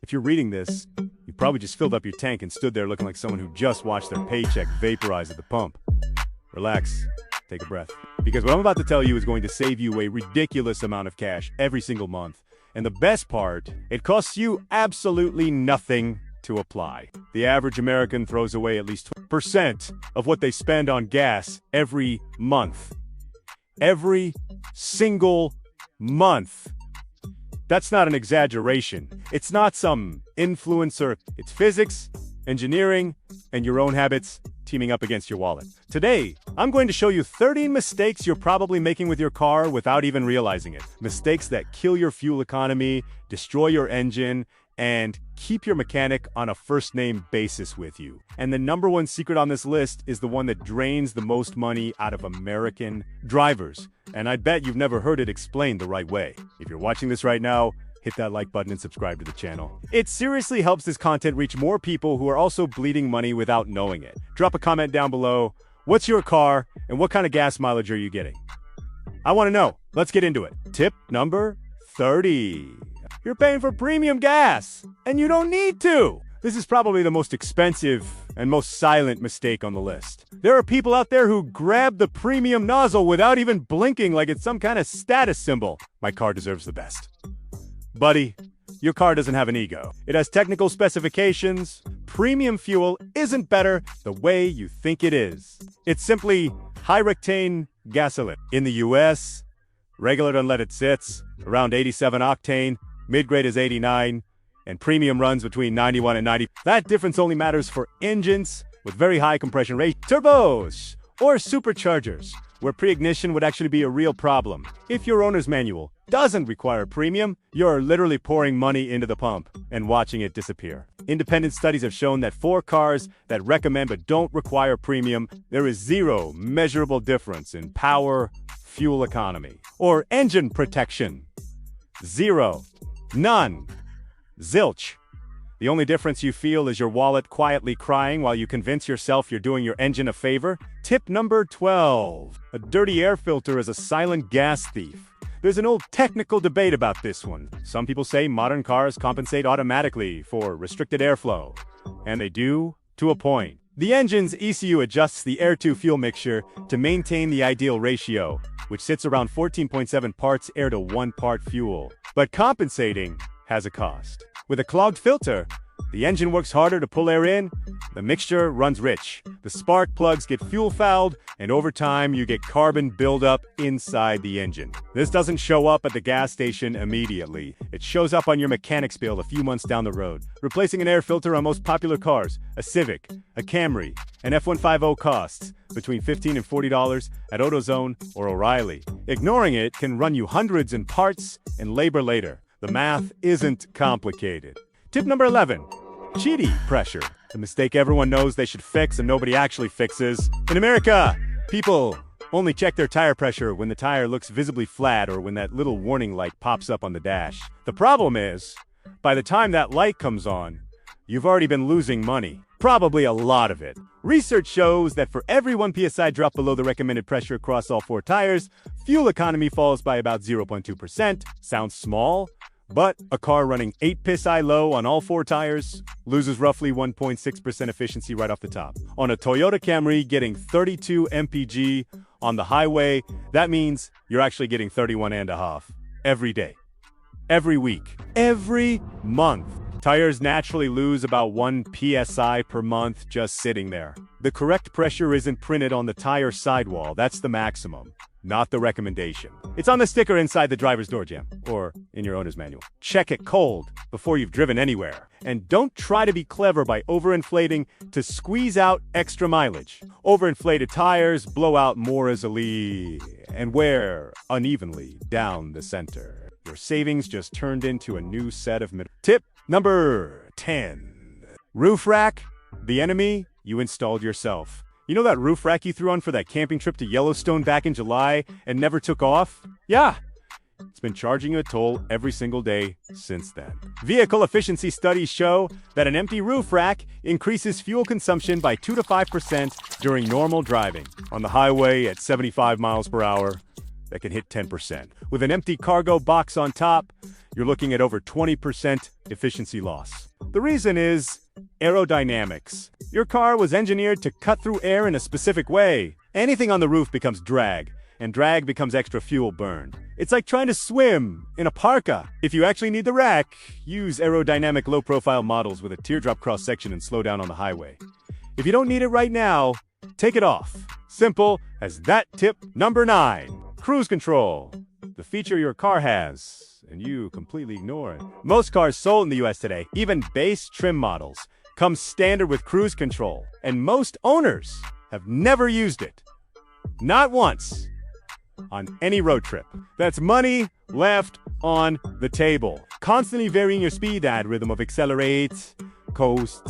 If you're reading this, you probably just filled up your tank and stood there looking like someone who just watched their paycheck vaporize at the pump. Relax, take a breath. Because what I'm about to tell you is going to save you a ridiculous amount of cash every single month. And the best part, it costs you absolutely nothing to apply. The average American throws away at least 20% of what they spend on gas every month. Every single month. That's not an exaggeration. It's not some influencer. It's physics, engineering, and your own habits teaming up against your wallet. Today, I'm going to show you 13 mistakes you're probably making with your car without even realizing it. Mistakes that kill your fuel economy, destroy your engine, and keep your mechanic on a first-name basis with you. And the number one secret on this list is the one that drains the most money out of American drivers. And I bet you've never heard it explained the right way. If you're watching this right now, hit that like button and subscribe to the channel. It seriously helps this content reach more people who are also bleeding money without knowing it. Drop a comment down below. What's your car and what kind of gas mileage are you getting? I want to know. Let's get into it. Tip number 30. You're paying for premium gas, and you don't need to. This is probably the most expensive and most silent mistake on the list. There are people out there who grab the premium nozzle without even blinking like it's some kind of status symbol. My car deserves the best. Buddy, your car doesn't have an ego. It has technical specifications. Premium fuel isn't better the way you think it is. It's simply high-octane gasoline. In the US, regular unleaded sits around 87 octane, mid-grade is 89, and premium runs between 91 and 90. That difference only matters for engines with very high compression rate, turbos, or superchargers, where pre-ignition would actually be a real problem. If your owner's manual doesn't require premium, you're literally pouring money into the pump and watching it disappear. Independent studies have shown that for cars that recommend but don't require premium, there is zero measurable difference in power, fuel economy, or engine protection. Zero. None. Zilch. The only difference you feel is your wallet quietly crying while you convince yourself you're doing your engine a favor. Tip number 12. A dirty air filter is a silent gas thief. There's an old technical debate about this one. Some people say modern cars compensate automatically for restricted airflow. And they do, to a point. The engine's ECU adjusts the air-to-fuel mixture to maintain the ideal ratio, which sits around 14.7 parts air to 1 part fuel. But compensating has a cost. With a clogged filter, the engine works harder to pull air in, the mixture runs rich, the spark plugs get fuel fouled, and over time you get carbon buildup inside the engine. This doesn't show up at the gas station immediately. It shows up on your mechanic's bill a few months down the road. Replacing an air filter on most popular cars, a Civic, a Camry, an F-150 costs between $15 and $40 at AutoZone or O'Reilly. Ignoring it can run you hundreds in parts and labor later. The math isn't complicated. Tip number 11. Cheaty pressure. The mistake everyone knows they should fix and nobody actually fixes. In America, people only check their tire pressure when the tire looks visibly flat or when that little warning light pops up on the dash. The problem is, by the time that light comes on, you've already been losing money. Probably a lot of it. Research shows that for every 1 psi drop below the recommended pressure across all 4 tires, fuel economy falls by about 0.2%. Sounds small, but a car running 8 psi low on all 4 tires loses roughly 1.6% efficiency right off the top. On a Toyota Camry getting 32 mpg on the highway, that means you're actually getting 31.5 every day, every week, every month. Tires naturally lose about 1 psi per month just sitting there. The correct pressure isn't printed on the tire sidewall. That's the maximum, not the recommendation. It's on the sticker inside the driver's door jamb, or in your owner's manual. Check it cold before you've driven anywhere. And don't try to be clever by overinflating to squeeze out extra mileage. Overinflated tires blow out more easily and wear unevenly down the center. Your savings just turned into a new set of Tip number 10. Roof rack, the enemy you installed yourself. You know that roof rack you threw on for that camping trip to Yellowstone back in July and never took off? Yeah, it's been charging you a toll every single day since then. Vehicle efficiency studies show that an empty roof rack increases fuel consumption by 2 to 5% during normal driving. On the highway at 75 miles per hour, that can hit 10%. With an empty cargo box on top, you're looking at over 20% efficiency loss. The reason is aerodynamics. Your car was engineered to cut through air in a specific way. Anything on the roof becomes drag, and drag becomes extra fuel burn. It's like trying to swim in a parka. If you actually need the rack, use aerodynamic low-profile models with a teardrop cross-section and slow down on the highway. If you don't need it right now, take it off. Simple as that. Tip number 9. Cruise control. The feature your car has, and you completely ignore it. Most cars sold in the US today, even base trim models, come standard with cruise control, and most owners have never used it. Not once. On any road trip. That's money left on the table. Constantly varying your speed rhythm of accelerate, coast,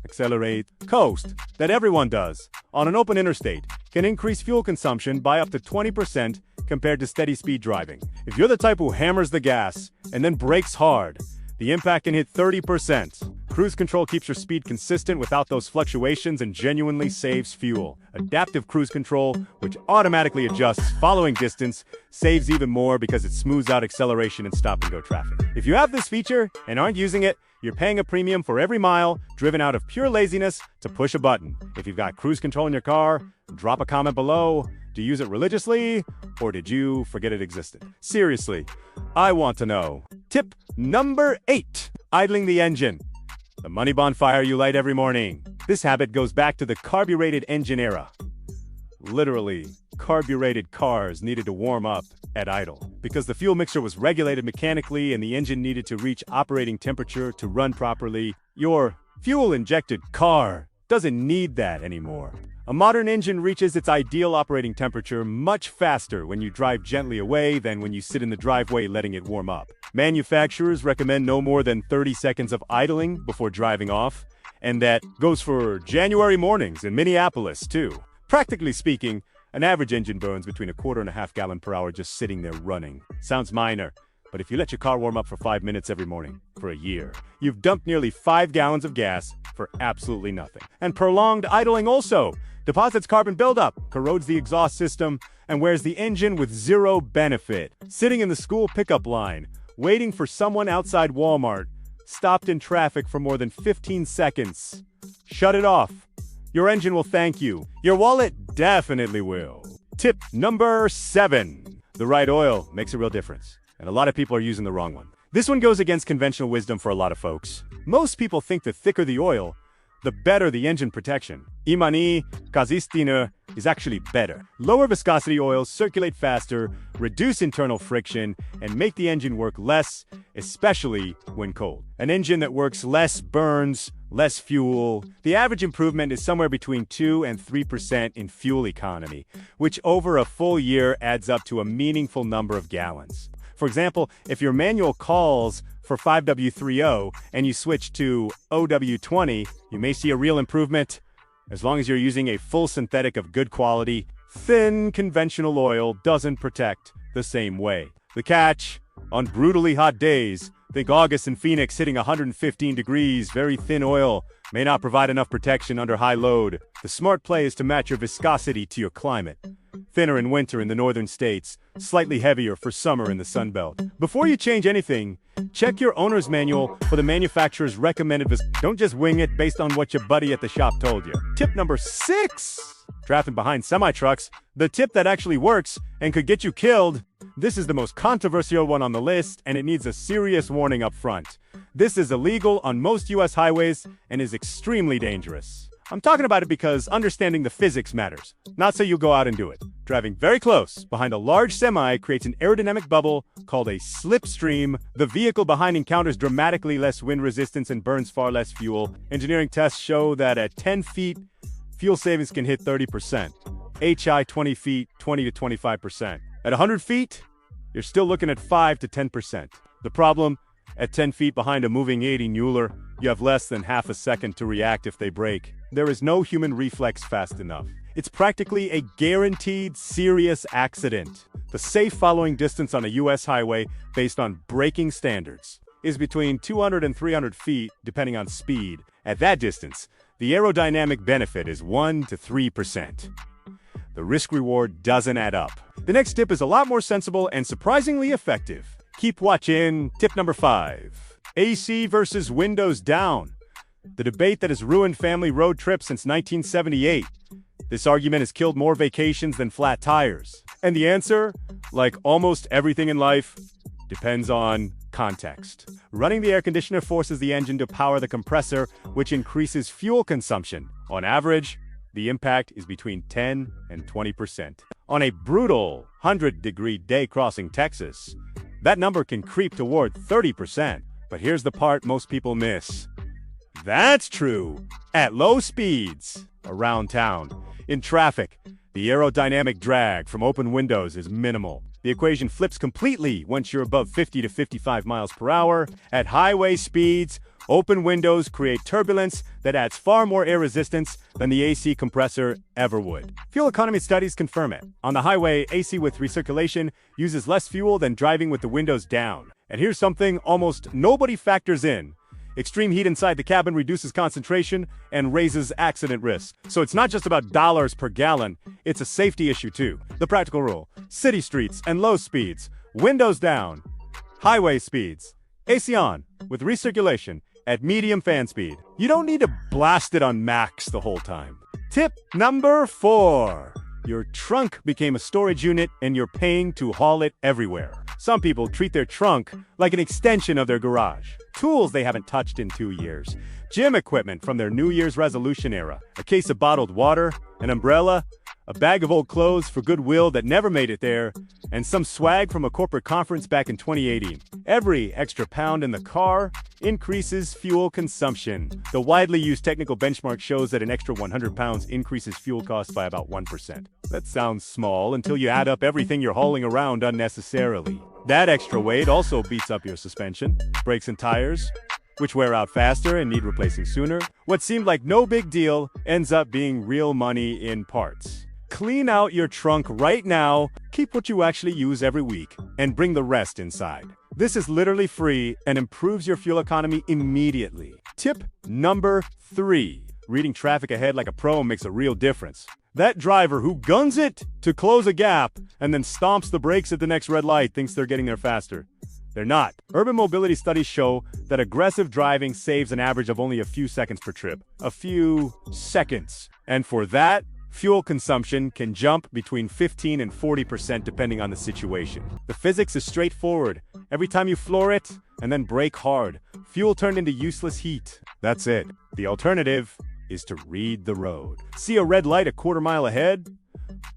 accelerate, coast, that everyone does on an open interstate can increase fuel consumption by up to 20% compared to steady speed driving. If you're the type who hammers the gas and then brakes hard, the impact can hit 30%. Cruise control keeps your speed consistent without those fluctuations and genuinely saves fuel. Adaptive cruise control, which automatically adjusts following distance, saves even more because it smooths out acceleration and stop-and-go traffic. If you have this feature and aren't using it, you're paying a premium for every mile driven out of pure laziness to push a button. If you've got cruise control in your car, drop a comment below. Do you use it religiously, or did you forget it existed? Seriously, I want to know. Tip number 8. Idling the engine. The money bonfire you light every morning. This habit goes back to the carbureted engine era. Literally, carbureted cars needed to warm up at idle because the fuel mixture was regulated mechanically and the engine needed to reach operating temperature to run properly. Your fuel-injected car doesn't need that anymore. A modern engine reaches its ideal operating temperature much faster when you drive gently away than when you sit in the driveway letting it warm up. Manufacturers recommend no more than 30 seconds of idling before driving off, and that goes for January mornings in Minneapolis, too. Practically speaking, an average engine burns between 1.25 gallons per hour just sitting there running. Sounds minor, but if you let your car warm up for 5 minutes every morning for a year, you've dumped nearly 5 gallons of gas for absolutely nothing. And prolonged idling also deposits carbon buildup, corrodes the exhaust system, and wears the engine with zero benefit. Sitting in the school pickup line, waiting for someone outside Walmart, stopped in traffic for more than 15 seconds. Shut it off. Your engine will thank you. Your wallet definitely will. Tip number 7. The right oil makes a real difference, and a lot of people are using the wrong one. This one goes against conventional wisdom for a lot of folks. Most people think the thicker the oil, the better the engine protection. Imani Kazistiner is actually better. Lower viscosity oils circulate faster, reduce internal friction, and make the engine work less, especially when cold. An engine that works less burns less fuel. The average improvement is somewhere between 2 and 3% in fuel economy, which over a full year adds up to a meaningful number of gallons. For example, if your manual calls for 5W30 and you switch to OW20, you may see a real improvement. As long as you're using a full synthetic of good quality, thin conventional oil doesn't protect the same way. The catch: on brutally hot days, think August in Phoenix hitting 115 degrees, very thin oil may not provide enough protection under high load. The smart play is to match your viscosity to your climate. Thinner in winter in the northern states, slightly heavier for summer in the Sun Belt. Before you change anything, check your owner's manual for the manufacturer's recommended Don't just wing it based on what your buddy at the shop told you. Tip number 6. Drafting behind semi-trucks, the tip that actually works and could get you killed. This is the most controversial one on the list, and it needs a serious warning up front. This is illegal on most US highways and is extremely dangerous. I'm talking about it because understanding the physics matters, not so you go out and do it. Driving very close behind a large semi creates an aerodynamic bubble called a slipstream. The vehicle behind encounters dramatically less wind resistance and burns far less fuel. Engineering tests show that at 10 feet, fuel savings can hit 30%. HI 20 feet, 20 to 25%. At 100 feet, you're still looking at 5 to 10%. The problem? At 10 feet behind a moving 80 Mueller, you have less than half a second to react if they brake. There is no human reflex fast enough. It's practically a guaranteed serious accident. The safe following distance on a US highway, based on braking standards, is between 200 and 300 feet, depending on speed. At that distance, the aerodynamic benefit is 1 to 3%. The risk-reward doesn't add up. The next tip is a lot more sensible and surprisingly effective. Keep watching. Tip number 5. AC versus windows down. The debate that has ruined family road trips since 1978. This argument has killed more vacations than flat tires. And the answer, like almost everything in life, depends on context. Running the air conditioner forces the engine to power the compressor, which increases fuel consumption. On average, the impact is between 10 and 20%. On a brutal 100-degree day crossing Texas, that number can creep toward 30%. But here's the part most people miss. That's true at low speeds around town. In traffic, the aerodynamic drag from open windows is minimal. The equation flips completely once you're above 50 to 55 miles per hour. At highway speeds, open windows create turbulence that adds far more air resistance than the AC compressor ever would. Fuel economy studies confirm it. On the highway, AC with recirculation uses less fuel than driving with the windows down. And here's something almost nobody factors in. Extreme heat inside the cabin reduces concentration and raises accident risk. So it's not just about dollars per gallon, it's a safety issue too. The practical rule: city streets and low speeds, windows down. Highway speeds, AC on, with recirculation at medium fan speed. You don't need to blast it on max the whole time. Tip number 4. Your trunk became a storage unit and you're paying to haul it everywhere. Some people treat their trunk like an extension of their garage. Tools they haven't touched in 2 years. Gym equipment from their New Year's resolution era. A case of bottled water, an umbrella, a bag of old clothes for Goodwill that never made it there, and some swag from a corporate conference back in 2018. Every extra pound in the car increases fuel consumption. The widely used technical benchmark shows that an extra 100 pounds increases fuel costs by about 1%. That sounds small until you add up everything you're hauling around unnecessarily. That extra weight also beats up your suspension, brakes and tires, which wear out faster and need replacing sooner. What seemed like no big deal ends up being real money in parts. Clean out your trunk right now, keep what you actually use every week, and bring the rest inside. This is literally free and improves your fuel economy immediately. Tip number 3. Reading traffic ahead like a pro makes a real difference. That driver who guns it to close a gap and then stomps the brakes at the next red light thinks they're getting there faster. They're not. Urban mobility studies show that aggressive driving saves an average of only a few seconds per trip. A few seconds. And for that, fuel consumption can jump between 15 and 40% depending on the situation. The physics is straightforward. Every time you floor it and then brake hard, fuel turned into useless heat. That's it. The alternative is to read the road. See a red light a quarter mile ahead?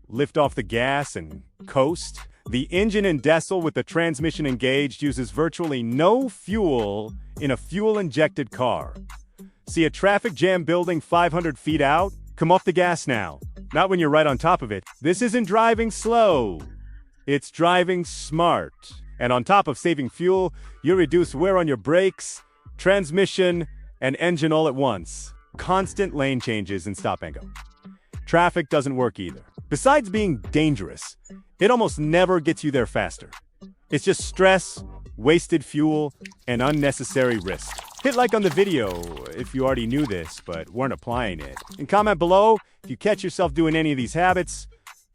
Lift off the gas and coast. The engine in diesel with the transmission engaged uses virtually no fuel in a fuel-injected car. See a traffic jam building 500 feet out? Come off the gas now. Not when you're right on top of it. This isn't driving slow. It's driving smart. And on top of saving fuel, you reduce wear on your brakes, transmission, and engine all at once. Constant lane changes and stop and go. Traffic doesn't work either. Besides being dangerous, it almost never gets you there faster. It's just stress, wasted fuel, and unnecessary risk. Hit like on the video if you already knew this but weren't applying it. And comment below if you catch yourself doing any of these habits.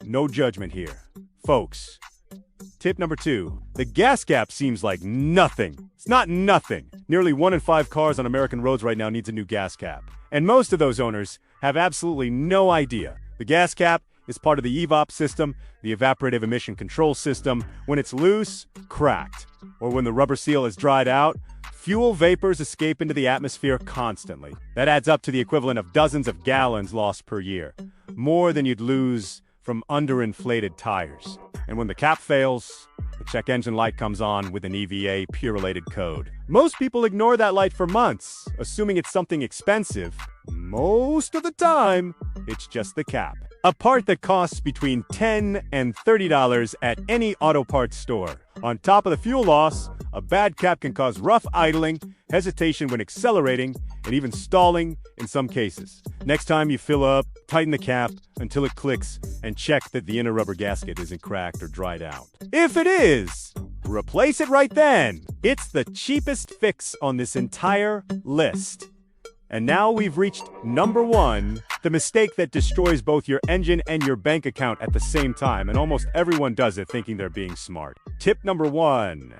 No judgment here. Folks, tip number 2. The gas gap seems like nothing. It's not nothing. Nearly 1 in 5 cars on American roads right now needs a new gas cap. And most of those owners have absolutely no idea. The gas cap is part of the EVOP system, the evaporative emission control system. When it's loose, cracked. Or when the rubber seal is dried out, fuel vapors escape into the atmosphere constantly. That adds up to the equivalent of dozens of gallons lost per year. More than you'd lose from underinflated tires. And when the cap fails, the check engine light comes on with an EVA peer-related code. Most people ignore that light for months, assuming it's something expensive. Most of the time, it's just the cap. A part that costs between $10 and $30 at any auto parts store. On top of the fuel loss, a bad cap can cause rough idling, hesitation when accelerating, and even stalling in some cases. Next time you fill up, tighten the cap until it clicks and check that the inner rubber gasket isn't cracked or dried out. If it is, replace it right then. It's the cheapest fix on this entire list. And now we've reached number 1, the mistake that destroys both your engine and your bank account at the same time, and almost everyone does it thinking they're being smart. Tip number 1.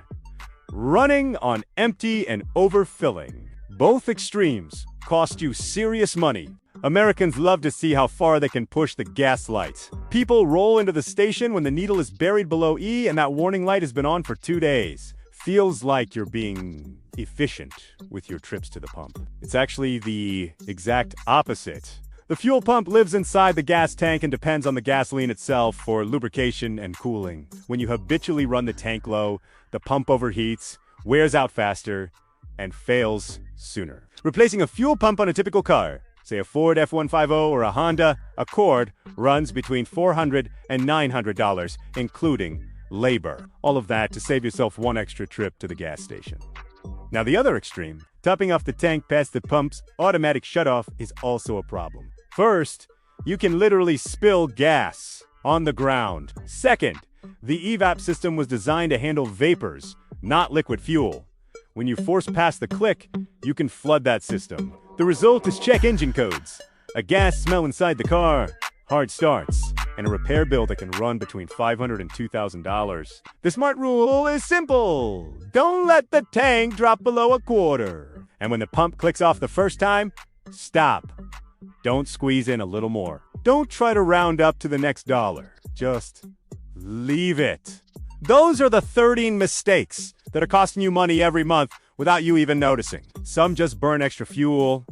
running on empty and overfilling. Both extremes cost you serious money. Americans love to see how far they can push the gas lights. People roll into the station when the needle is buried below E and that warning light has been on for 2 days. Feels like you're being efficient with your trips to the pump. It's actually the exact opposite. The fuel pump lives inside the gas tank and depends on the gasoline itself for lubrication and cooling. When you habitually run the tank low, the pump overheats, wears out faster, and fails sooner. Replacing a fuel pump on a typical car, say a Ford F-150 or a Honda Accord, runs between $400 and $900, including labor. All of that to save yourself one extra trip to the gas station. Now the other extreme, topping off the tank past the pump's automatic shutoff, is also a problem. First, you can literally spill gas on the ground. Second, the evap system was designed to handle vapors, not liquid fuel. When you force past the click, you can flood that system. The result is check engine codes, a gas smell inside the car, hard starts, and a repair bill that can run between $500 and $2,000. The smart rule is simple. Don't let the tank drop below a quarter. And when the pump clicks off the first time, stop. Don't squeeze in a little more. Don't try to round up to the next dollar. Just leave it. Those are the 13 mistakes that are costing you money every month without you even noticing. Some just burn extra fuel.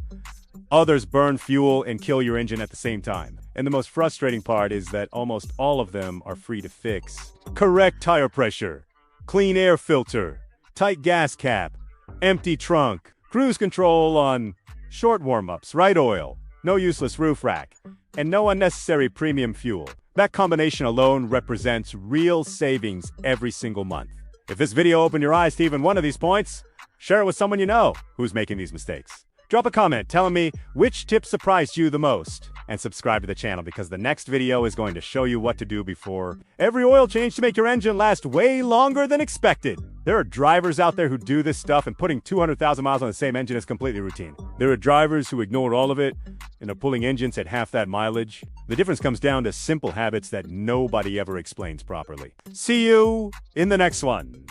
Others burn fuel and kill your engine at the same time. And the most frustrating part is that almost all of them are free to fix. Correct tire pressure, clean air filter, tight gas cap, empty trunk, cruise control on short warm-ups, right oil, no useless roof rack, and no unnecessary premium fuel. That combination alone represents real savings every single month. If this video opened your eyes to even one of these points, share it with someone you know who's making these mistakes. Drop a comment telling me which tip surprised you the most, and subscribe to the channel because the next video is going to show you what to do before every oil change to make your engine last way longer than expected. There are drivers out there who do this stuff, and putting 200,000 miles on the same engine is completely routine. There are drivers who ignore all of it and are pulling engines at half that mileage. The difference comes down to simple habits that nobody ever explains properly. See you in the next one.